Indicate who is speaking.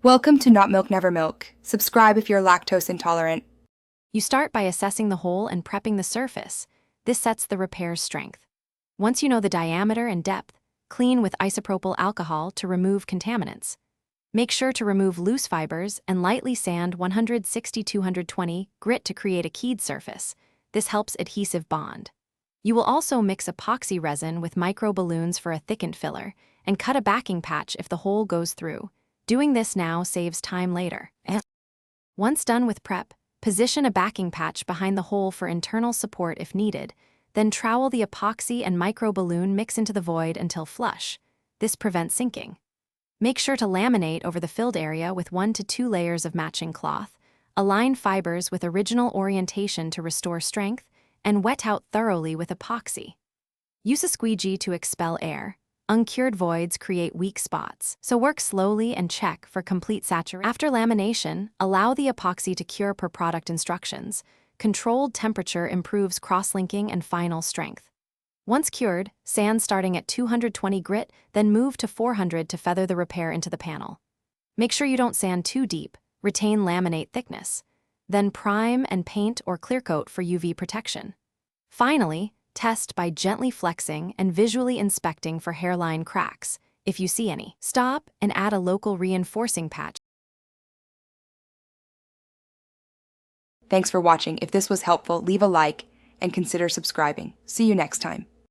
Speaker 1: Welcome to Not Milk Never Milk. Subscribe if you're lactose intolerant.
Speaker 2: You start by assessing the hole and prepping the surface. This sets the repair's strength. Once you know the diameter and depth, clean with isopropyl alcohol to remove contaminants. Make sure to remove loose fibers and lightly sand 160-220 grit to create a keyed surface. This helps adhesive bond. You will also mix epoxy resin with micro balloons for a thickened filler and cut a backing patch if the hole goes through. Doing this now saves time later. Once done with prep, position a backing patch behind the hole for internal support if needed, then trowel the epoxy and micro balloon mix into the void until flush. This prevents sinking. Make sure to laminate over the filled area with 1 to 2 layers of matching cloth, align fibers with original orientation to restore strength, and wet out thoroughly with epoxy. Use a squeegee to expel air. Uncured voids create weak spots, so work slowly and check for complete saturation. After lamination, allow the epoxy to cure per product instructions. Controlled temperature improves cross-linking and final strength. Once cured, sand starting at 220 grit, then move to 400 to feather the repair into the panel. Make sure you don't sand too deep, retain laminate thickness. Then prime and paint or clear coat for UV protection. Finally, test by gently flexing and visually inspecting for hairline cracks. If you see any, stop and add a local reinforcing patch.
Speaker 1: Thanks for watching. If this was helpful, leave a like and consider subscribing. See you next time.